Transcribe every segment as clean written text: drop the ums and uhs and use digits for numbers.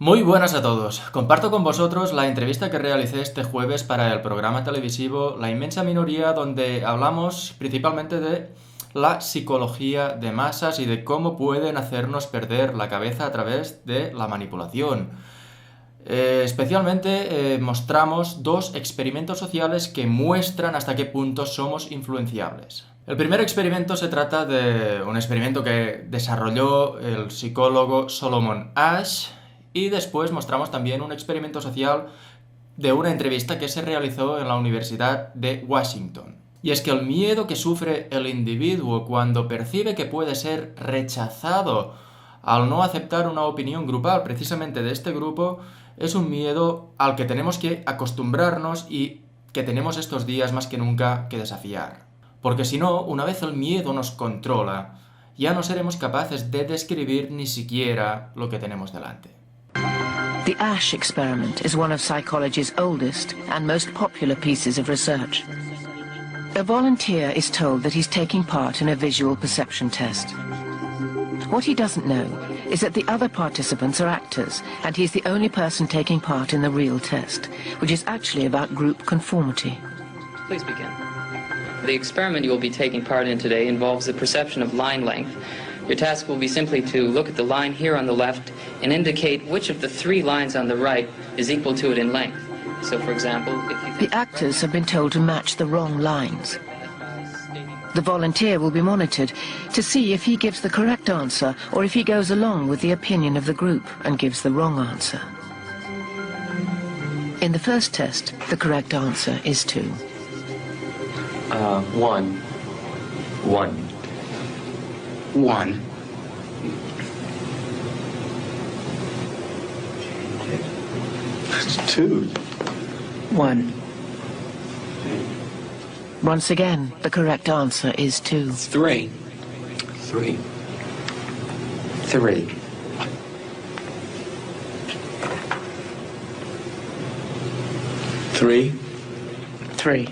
Muy buenas a todos. Comparto con vosotros la entrevista que realicé este jueves para el programa televisivo La Inmensa Minoría, donde hablamos principalmente de la psicología de masas y de cómo pueden hacernos perder la cabeza a través de la manipulación. Especialmente mostramos dos experimentos sociales que muestran hasta qué punto somos influenciables. El primer experimento se trata de un experimento que desarrolló el psicólogo Solomon Asch, y después mostramos también un experimento social de una entrevista que se realizó en la Universidad de Washington. Y es que el miedo que sufre el individuo cuando percibe que puede ser rechazado al no aceptar una opinión grupal precisamente de este grupo es un miedo al que tenemos que acostumbrarnos y que tenemos estos días más que nunca que desafiar. Porque si no, una vez el miedo nos controla, ya no seremos capaces de describir ni siquiera lo que tenemos delante. The Asch experiment is one of psychology's oldest and most popular pieces of research. A volunteer is told that he's taking part in a visual perception test. What he doesn't know is that the other participants are actors, and he's the only person taking part in the real test, which is actually about group conformity. Please begin. The experiment you will be taking part in today involves the perception of line length. Your task will be simply to look at the line here on the left and indicate which of the three lines on the right is equal to it in length. So, for example, if you think... The actors have been told to match the wrong lines. The volunteer will be monitored to see if he gives the correct answer or if he goes along with the opinion of the group and gives the wrong answer. In the first test, the correct answer is 2. 1. 1. 1. It's 2. 1. Once again, the correct answer is 2. 3. 3. 3. 3. 3.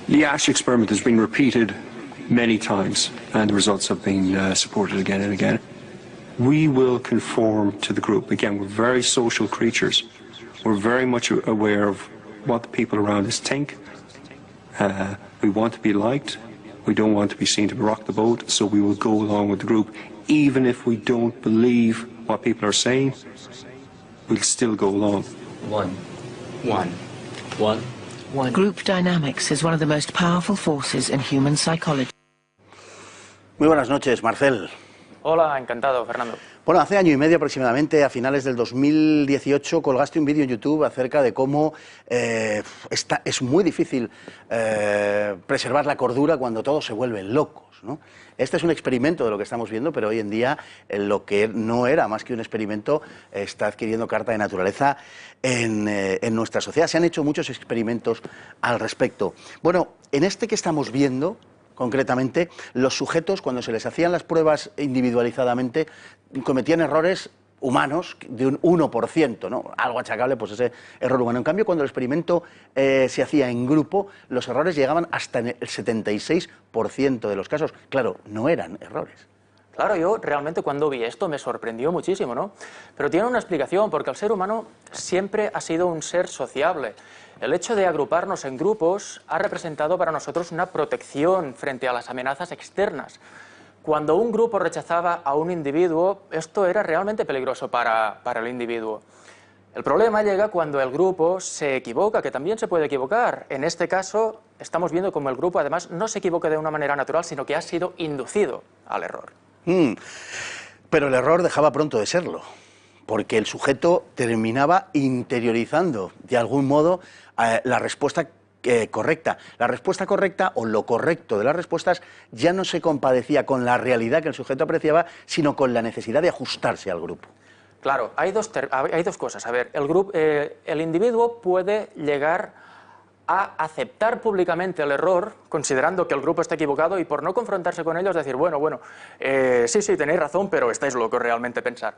The Asch experiment has been repeated many times, and the results have been supported again and again. We will conform to the group. Again, we're very social creatures. We're very much aware of what the people around us think. We want to be liked. We don't want to be seen to rock the boat, so we will go along with the group. Even if we don't believe what people are saying, we'll still go along. 1. 1. 1. Group dynamics is one of the most powerful forces in human psychology. Muy buenas noches, Marcel. Hola, encantado, Fernando. Bueno, hace año y medio aproximadamente, a finales del 2018, colgaste un vídeo en YouTube acerca de cómo es muy difícil preservar la cordura cuando todos se vuelven locos, ¿no? Este es un experimento de lo que estamos viendo, pero hoy en día lo que no era más que un experimento está adquiriendo carta de naturaleza en nuestra sociedad. Se han hecho muchos experimentos al respecto. Bueno, en este que estamos viendo, concretamente, los sujetos, cuando se les hacían las pruebas individualizadamente, cometían errores humanos de un 1%, ¿no? Algo achacable, pues ese error humano. En cambio, cuando el experimento se hacía en grupo, los errores llegaban hasta el 76% de los casos. Claro, no eran errores. Claro, yo realmente cuando vi esto me sorprendió muchísimo, ¿no? Pero tiene una explicación, porque el ser humano siempre ha sido un ser sociable. El hecho de agruparnos en grupos ha representado para nosotros una protección frente a las amenazas externas. Cuando un grupo rechazaba a un individuo, esto era realmente peligroso para el individuo. El problema llega cuando el grupo se equivoca, que también se puede equivocar. En este caso, estamos viendo como el grupo además no se equivoca de una manera natural, sino que ha sido inducido al error. Pero el error dejaba pronto de serlo, porque el sujeto terminaba interiorizando de algún modo la respuesta correcta. La respuesta correcta o lo correcto de las respuestas ya no se compadecía con la realidad que el sujeto apreciaba, sino con la necesidad de ajustarse al grupo. Claro, hay dos cosas. A ver, el individuo puede llegar a aceptar públicamente el error, considerando que el grupo está equivocado, y por no confrontarse con ellos decir, sí, tenéis razón, pero estáis locos realmente pensar.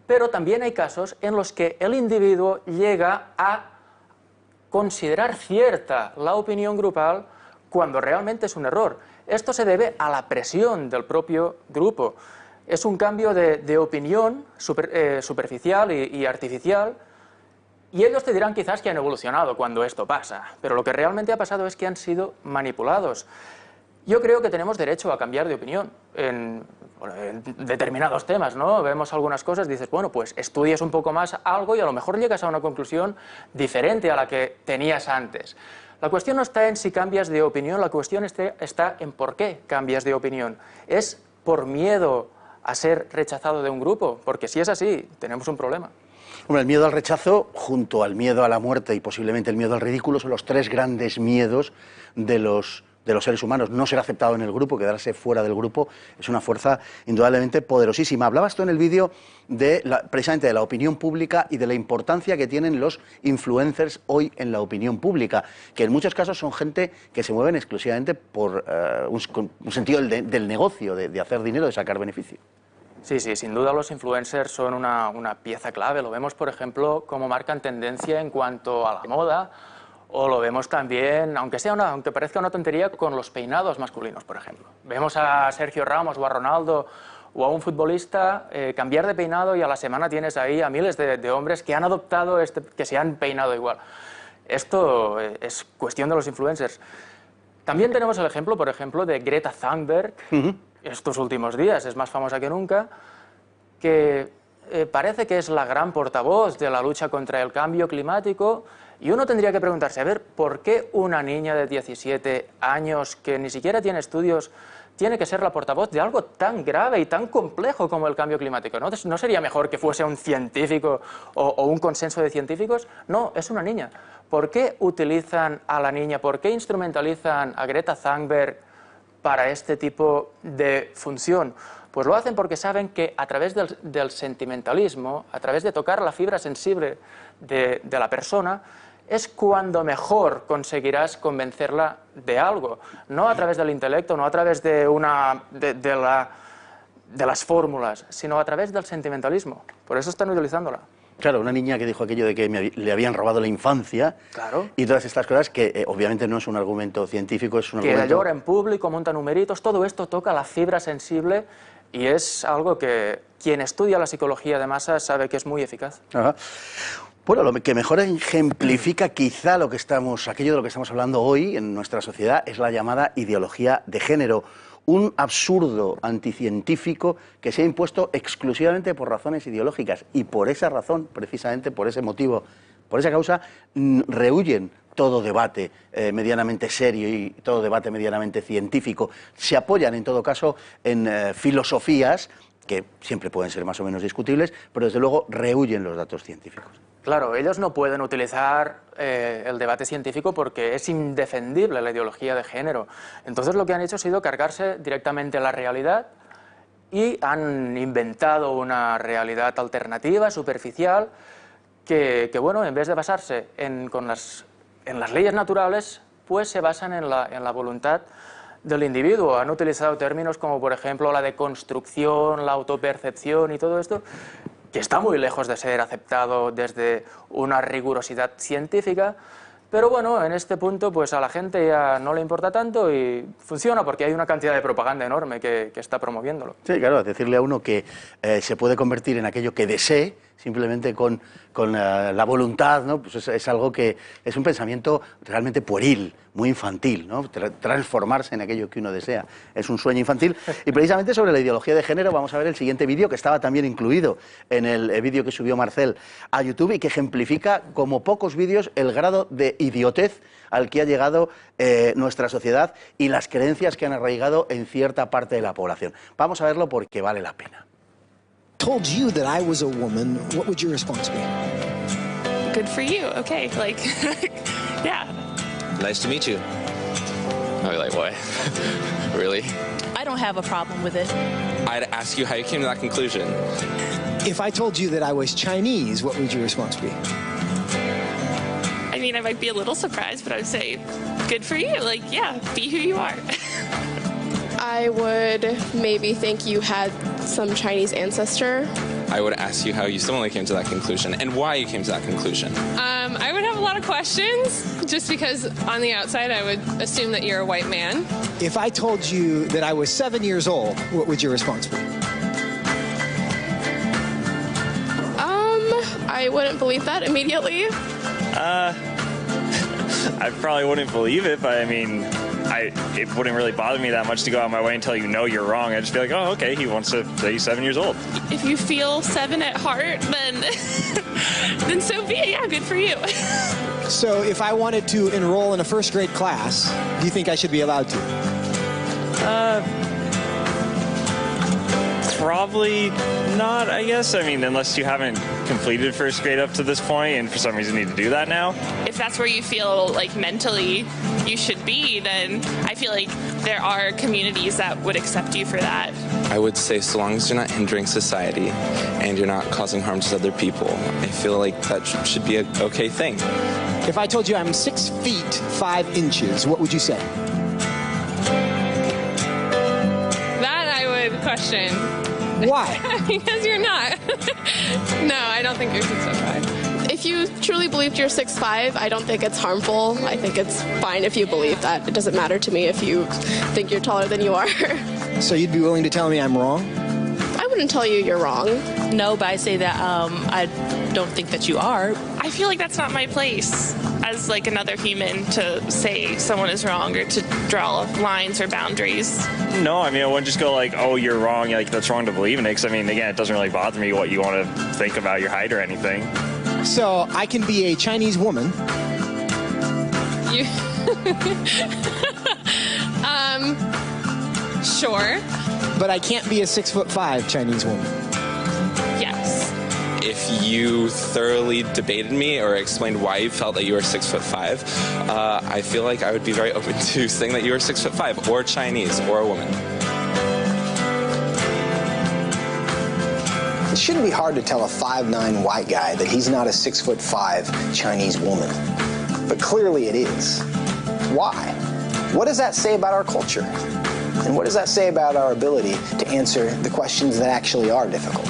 Pero también hay casos en los que el individuo llega a considerar cierta la opinión grupal cuando realmente es un error. Esto se debe a la presión del propio grupo. es un cambio de opinión superficial y artificial, y ellos te dirán quizás que han evolucionado cuando esto pasa, pero lo que realmente ha pasado es que han sido manipulados. Yo creo que tenemos derecho a cambiar de opinión en determinados temas, ¿no? Vemos algunas cosas, dices, bueno, pues estudias un poco más algo y a lo mejor llegas a una conclusión diferente a la que tenías antes. La cuestión no está en si cambias de opinión, la cuestión está en por qué cambias de opinión. ¿Es por miedo a ser rechazado de un grupo? Porque si es así, tenemos un problema. Hombre, el miedo al rechazo, junto al miedo a la muerte y posiblemente el miedo al ridículo, son los tres grandes miedos de los seres humanos. No ser aceptado en el grupo, quedarse fuera del grupo, es una fuerza indudablemente poderosísima. Hablabas tú en el vídeo precisamente de la opinión pública y de la importancia que tienen los influencers hoy en la opinión pública, que en muchos casos son gente que se mueven exclusivamente por un sentido del negocio, de hacer dinero, de sacar beneficio. Sí, sí, sin duda los influencers son una pieza clave. Lo vemos, por ejemplo, como marcan tendencia en cuanto a la moda, o lo vemos también, aunque parezca una tontería, con los peinados masculinos, por ejemplo. Vemos a Sergio Ramos o a Ronaldo o a un futbolista cambiar de peinado y a la semana tienes ahí a miles de hombres que han adoptado que se han peinado igual. Esto es cuestión de los influencers. También tenemos el ejemplo, por ejemplo, de Greta Thunberg, estos últimos días, es más famosa que nunca, que parece que es la gran portavoz de la lucha contra el cambio climático, y uno tendría que preguntarse, a ver, ¿por qué una niña de 17 años que ni siquiera tiene estudios tiene que ser la portavoz de algo tan grave y tan complejo como el cambio climático? ¿No sería mejor que fuese un científico o un consenso de científicos? No, es una niña. ¿Por qué utilizan a la niña, por qué instrumentalizan a Greta Thunberg para este tipo de función? Pues lo hacen porque saben que a través del sentimentalismo, a través de tocar la fibra sensible de la persona, es cuando mejor conseguirás convencerla de algo. No a través del intelecto, no a través de las fórmulas, sino a través del sentimentalismo. Por eso están utilizándola. Claro, una niña que dijo aquello de que le habían robado la infancia, claro, y todas estas cosas que obviamente no es un argumento científico, es un que argumento... llora en público, monta numeritos, todo esto toca la fibra sensible y es algo que quien estudia la psicología de masas sabe que es muy eficaz. Ajá. Bueno, lo que mejor ejemplifica quizá aquello de lo que estamos hablando hoy en nuestra sociedad es la llamada ideología de género. Un absurdo anticientífico que se ha impuesto exclusivamente por razones ideológicas, y por esa razón, precisamente por ese motivo, por esa causa, rehuyen todo debate medianamente serio y todo debate medianamente científico. Se apoyan en todo caso en filosofías que siempre pueden ser más o menos discutibles, pero desde luego rehuyen los datos científicos. Claro, ellos no pueden utilizar el debate científico porque es indefendible la ideología de género. Entonces lo que han hecho ha sido cargarse directamente la realidad y han inventado una realidad alternativa, superficial, que bueno, en vez de basarse en las leyes naturales, pues se basan en la voluntad del individuo. Han utilizado términos como, por ejemplo, la deconstrucción, la autopercepción y todo esto, que está muy lejos de ser aceptado desde una rigurosidad científica, pero bueno, en este punto pues a la gente ya no le importa tanto y funciona porque hay una cantidad de propaganda enorme que está promoviéndolo. Sí, claro, decirle a uno que se puede convertir en aquello que desee, simplemente con la voluntad, ¿no? Pues es algo que es un pensamiento realmente pueril, muy infantil, ¿no? Transformarse en aquello que uno desea. Es un sueño infantil. Y precisamente sobre la ideología de género vamos a ver el siguiente vídeo, que estaba también incluido en el vídeo que subió Marcel a YouTube y que ejemplifica como pocos vídeos el grado de idiotez al que ha llegado nuestra sociedad y las creencias que han arraigado en cierta parte de la población. Vamos a verlo porque vale la pena. Told you that I was a woman, what would your response be? Good for you. Okay, like, yeah. Nice to meet you. I'd be like, what? Really? I don't have a problem with it. I'd ask you how you came to that conclusion. If I told you that I was Chinese, what would your response be? I mean, I might be a little surprised, but I would say, good for you. Like, yeah, be who you are. I would maybe think you had some Chinese ancestor. I would ask you how you similarly came to that conclusion and why you came to that conclusion. I would have a lot of questions, just because on the outside I would assume that you're a white man. If I told you that I was 7 years old, what would your response be? I wouldn't believe that immediately. I probably wouldn't believe it, but I mean, it wouldn't really bother me that much to go out of my way and tell you, no, you're wrong. I'd just be like, oh, okay, he wants to say he's 7 years old. If you feel 7 at heart, then then so be it. Yeah, good for you. So if I wanted to enroll in a first grade class, do you think I should be allowed to? Probably not, I guess. I mean, unless you haven't completed first grade up to this point and for some reason need to do that now. If that's where you feel like mentally you should be, then I feel like there are communities that would accept you for that. I would say so long as you're not hindering society and you're not causing harm to other people, I feel like that should be an okay thing. If I told you I'm 6 feet 5 inches, what would you say? That I would question. Why? Because you're not. No, I don't think you're 6'5". If you truly believed you're 6'5", I don't think it's harmful. I think it's fine if you believe that. It doesn't matter to me if you think you're taller than you are. So you'd be willing to tell me I'm wrong? I wouldn't tell you you're wrong. No, but I say that I don't think that you are. I feel like that's not my place as like another human to say someone is wrong or to draw lines or boundaries. No, I mean, I wouldn't just go like, oh, you're wrong, like that's wrong to believe in it. Because I mean, again, it doesn't really bother me what you want to think about your height or anything. So I can be a Chinese woman. You sure. But I can't be a 6'5" Chinese woman. Yes. If you thoroughly debated me or explained why you felt that you were 6'5", I feel like I would be very open to saying that you were 6'5", or Chinese, or a woman. It shouldn't be hard to tell a 5'9" white guy that he's not a 6'5" Chinese woman. But clearly it is. Why? What does that say about our culture? And what does that say about our ability to answer the questions that actually are difficult?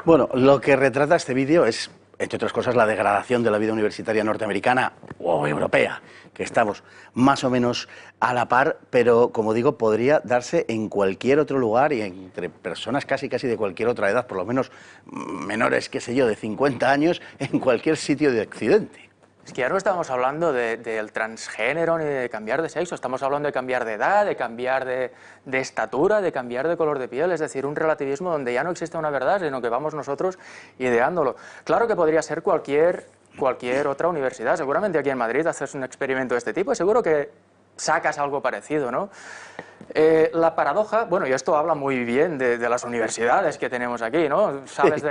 Bueno, lo que retrata este vídeo es, entre otras cosas, la degradación de la vida universitaria norteamericana o europea, que estamos más o menos a la par, pero, como digo, podría darse en cualquier otro lugar y entre personas casi de cualquier otra edad, por lo menos menores, qué sé yo, de 50 años, en cualquier sitio de Occidente. Es que ya no estamos hablando del transgénero ni de cambiar de sexo, estamos hablando de cambiar de edad, de cambiar de estatura, de cambiar de color de piel, es decir, un relativismo donde ya no existe una verdad, sino que vamos nosotros ideándolo. Claro que podría ser cualquier otra universidad, seguramente aquí en Madrid haces un experimento de este tipo y seguro que sacas algo parecido, ¿no? La paradoja, bueno, y esto habla muy bien de las universidades que tenemos aquí, ¿no?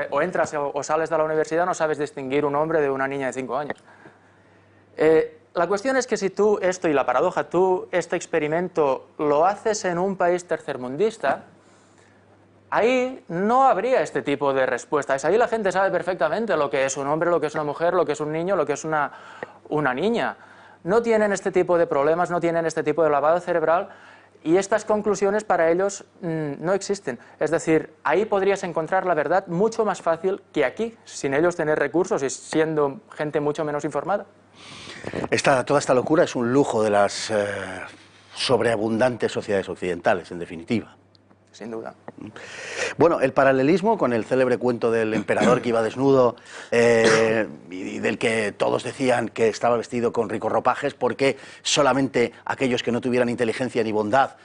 O entras o sales de la universidad, no sabes distinguir un hombre de una niña de 5 años. La cuestión es que si tú esto y la paradoja, tú este experimento lo haces en un país tercermundista, ahí no habría este tipo de respuestas. Ahí la gente sabe perfectamente lo que es un hombre, lo que es una mujer, lo que es un niño, lo que es una niña. No tienen este tipo de problemas, no tienen este tipo de lavado cerebral y estas conclusiones para ellos no existen. Es decir, ahí podrías encontrar la verdad mucho más fácil que aquí, sin ellos tener recursos y siendo gente mucho menos informada. Toda esta locura es un lujo de las sobreabundantes sociedades occidentales, en definitiva. Sin duda. Bueno, el paralelismo con el célebre cuento del emperador que iba desnudo y del que todos decían que estaba vestido con ricos ropajes porque solamente aquellos que no tuvieran inteligencia ni bondad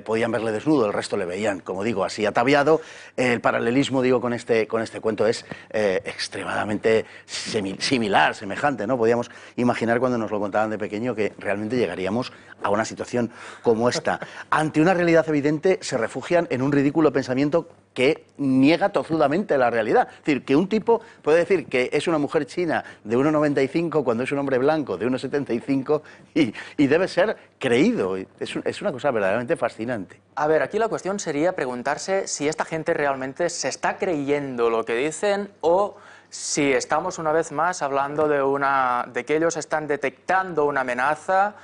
podían verle desnudo, el resto le veían, como digo, así ataviado. El paralelismo, digo, con este cuento es extremadamente similar, semejante, ¿no? Podíamos imaginar cuando nos lo contaban de pequeño que realmente llegaríamos a una situación como esta. Ante una realidad evidente se refugian en un ridículo pensamiento que niega tozudamente la realidad. Es decir, que un tipo puede decir que es una mujer china de 1,95 cuando es un hombre blanco de 1,75 y debe ser creído. Es una cosa verdaderamente fascinante. A ver, aquí la cuestión sería preguntarse si esta gente realmente se está creyendo lo que dicen o si estamos una vez más hablando de que ellos están detectando una amenaza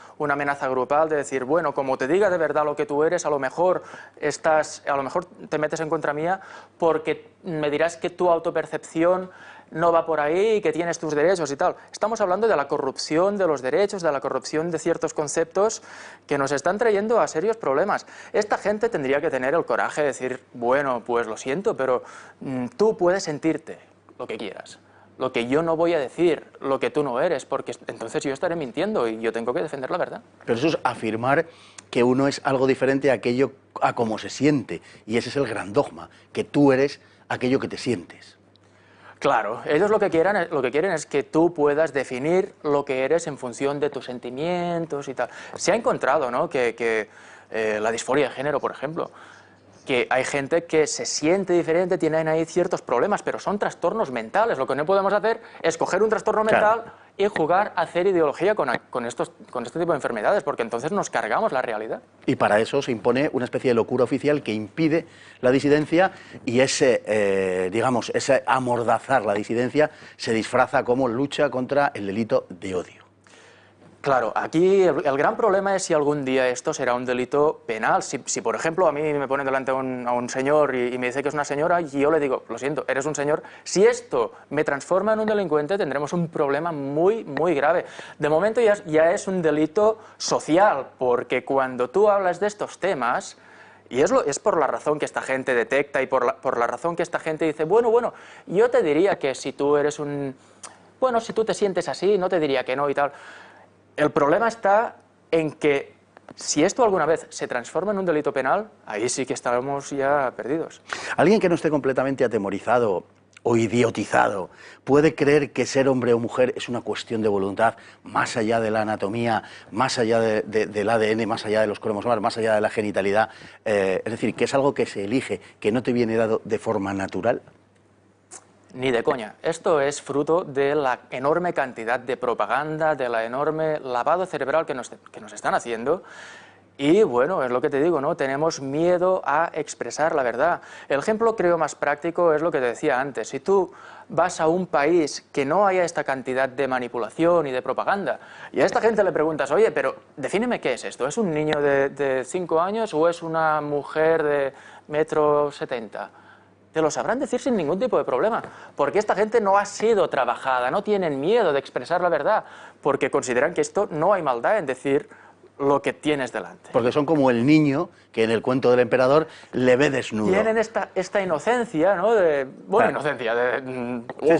grupal, de decir, bueno, como te diga de verdad lo que tú eres, a lo mejor te metes en contra mía porque me dirás que tu autopercepción no va por ahí y que tienes tus derechos y tal. Estamos hablando de la corrupción de los derechos, de la corrupción de ciertos conceptos que nos están trayendo a serios problemas. Esta gente tendría que tener el coraje de decir, bueno, pues lo siento, pero tú puedes sentirte lo que quieras. Lo que yo no voy a decir, lo que tú no eres, porque entonces yo estaré mintiendo y yo tengo que defender la verdad. Pero eso es afirmar que uno es algo diferente a cómo se siente. Y ese es el gran dogma, que tú eres aquello que te sientes. Claro, ellos lo que quieren es que tú puedas definir lo que eres en función de tus sentimientos y tal. Se ha encontrado, ¿no?, que la disforia de género, por ejemplo, que hay gente que se siente diferente, tienen ahí ciertos problemas, pero son trastornos mentales. Lo que no podemos hacer es coger un trastorno mental y jugar a hacer ideología con este tipo de enfermedades, porque entonces nos cargamos la realidad. Y para eso se impone una especie de locura oficial que impide la disidencia y ese amordazar la disidencia se disfraza como lucha contra el delito de odio. Claro, aquí el gran problema es si algún día esto será un delito penal. Si por ejemplo, a mí me ponen delante a un señor y me dice que es una señora y yo le digo, lo siento, eres un señor, si esto me transforma en un delincuente tendremos un problema muy, muy grave. De momento ya es un delito social, porque cuando tú hablas de estos temas, y es por la razón que esta gente detecta y por la razón que esta gente dice, bueno, yo te diría que si tú eres si tú te sientes así, no te diría que no y tal. El problema está en que si esto alguna vez se transforma en un delito penal, ahí sí que estamos ya perdidos. Alguien que no esté completamente atemorizado o idiotizado puede creer que ser hombre o mujer es una cuestión de voluntad más allá de la anatomía, más allá del ADN, más allá de los cromosomas, más allá de la genitalidad. Es decir, que es algo que se elige, que no te viene dado de forma natural. Ni de coña. Esto es fruto de la enorme cantidad de propaganda, de la enorme lavado cerebral que nos están haciendo. Y bueno, es lo que te digo, ¿no? Tenemos miedo a expresar la verdad. El ejemplo, creo, más práctico es lo que te decía antes. Si tú vas a un país que no haya esta cantidad de manipulación y de propaganda, y a esta gente le preguntas, oye, pero defíneme qué es esto. ¿Es un niño de 5 años o es una mujer de 1,70 m? Te lo sabrán decir sin ningún tipo de problema, porque esta gente no ha sido trabajada, no tienen miedo de expresar la verdad, porque consideran que esto no hay maldad en decir lo que tienes delante. Porque son como el niño que en el cuento del emperador le ve desnudo. Tienen esta inocencia, ¿no? Inocencia,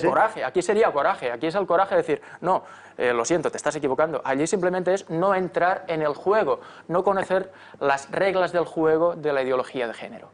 coraje. Aquí sería coraje, aquí es el coraje de decir, no, lo siento, te estás equivocando. Allí simplemente es no entrar en el juego, no conocer las reglas del juego de la ideología de género.